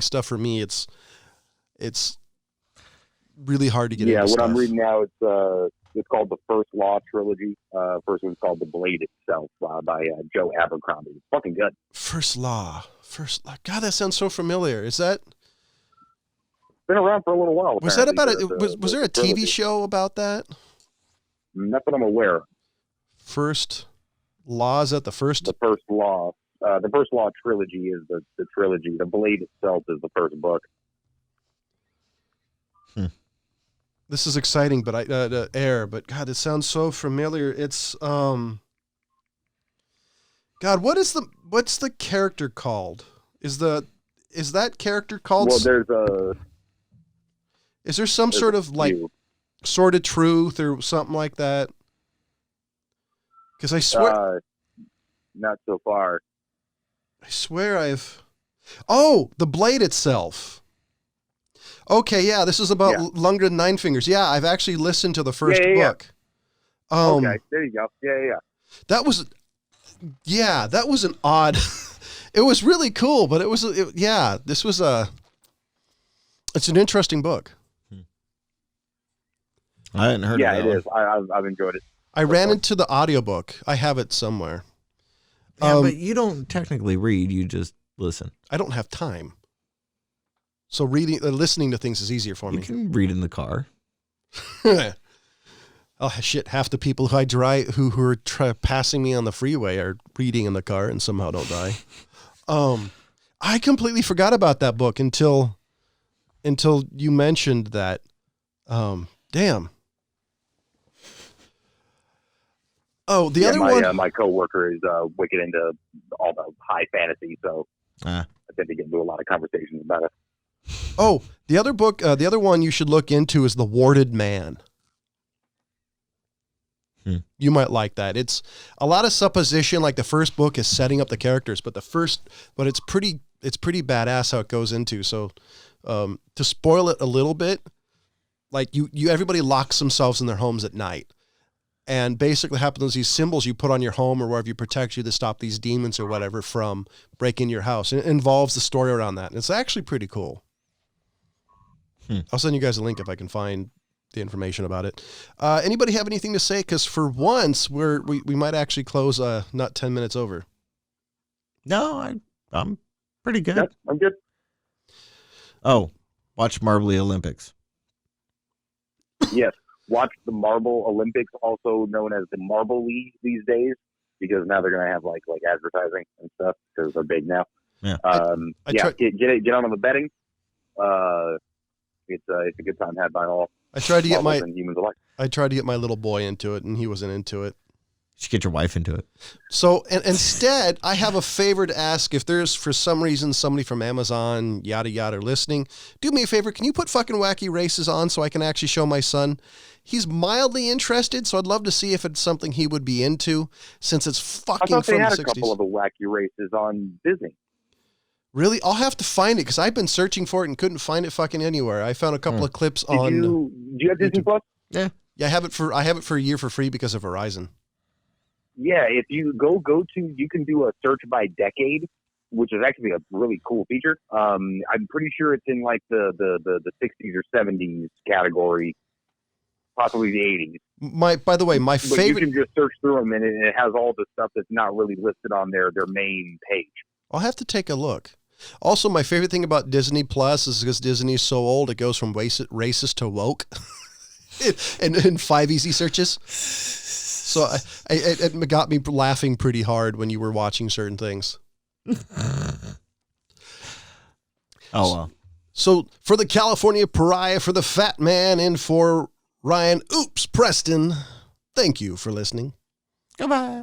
stuff for me, it's really hard to get into. Yeah, what stuff. I'm reading now, it's called the First Law trilogy. First one's called The Blade Itself by Joe Abercrombie. It's fucking good. First Law. God, that sounds so familiar. Is that? Been around for a little while. Was that about it? Was there a TV show about that? Not that I'm aware. First Law, is that the first? The First Law. The First Law trilogy is the trilogy. The Blade Itself is the first book. This is exciting, but but God, it sounds so familiar. It's God, what's the character called? Is that character called? Well, is there some sort of like Sword of Truth or something like that? Because I swear, not so far. I swear The Blade Itself. Okay, yeah, this is about Lundgren Nine Fingers. Yeah, I've actually listened to the first book. Okay, there you go. Yeah. That was an odd. It was really cool, but it's an interesting book. I hadn't heard of that. Yeah, it is. I've enjoyed it. I ran into the audiobook. I have it somewhere. Yeah, but you don't technically read, you just listen. I don't have time. So listening to things is easier for me. You can read in the car. Oh shit! Half the people who I drive who are passing me on the freeway are reading in the car and somehow don't die. I completely forgot about that book until you mentioned that. Damn. Oh, the other one. My coworker is wicked into all the high fantasy, so I tend to get into a lot of conversations about it. Oh, the other book, the other one you should look into is The Warded Man. You might like that. It's a lot of supposition. Like the first book is setting up the characters, but it's pretty badass how it goes into. So, to spoil it a little bit, like everybody locks themselves in their homes at night. And basically happens these symbols you put on your home or wherever you protect you to stop these demons or whatever from breaking your house. And it involves the story around that. And it's actually pretty cool. I'll send you guys a link if I can find the information about it. Anybody have anything to say? Because for once, we might actually close not 10 minutes over. No, I'm pretty good. Yep, I'm good. Oh, watch Marbly Olympics. Yes. Watch the Marble Olympics, also known as the Marble League these days, because now they're going to have like advertising and stuff because they're big now. Yeah. Get on the betting. It's a good time had by all. I tried to get humans alike. I tried to get my little boy into it, and he wasn't into it. You should get your wife into it. So instead, I have a favor to ask. If there's, for some reason, somebody from Amazon, yada, yada, listening, do me a favor. Can you put fucking Wacky Races on so I can actually show my son? He's mildly interested, so I'd love to see if it's something he would be into, since it's fucking from the 60s. I thought they had a couple of the Wacky Races on Disney. Really? I'll have to find it because I've been searching for it and couldn't find it fucking anywhere. I found a couple of clips on. Do you have Disney Plus? Yeah. Yeah, I have it for a year for free because of Verizon. Yeah, if you go to, you can do a search by decade, which is actually a really cool feature. I'm pretty sure it's in like the 60s or 70s category, possibly the 80s. By the way, my favorite. You can just search through them, and it has all the stuff that's not really listed on their main page. I'll have to take a look. Also, my favorite thing about Disney Plus is because Disney's so old, it goes from racist to woke, in 5 easy searches. So it got me laughing pretty hard when you were watching certain things. Oh, well. So for the California Pariah, for the Fat Man, and for Ryan Preston, thank you for listening. Goodbye.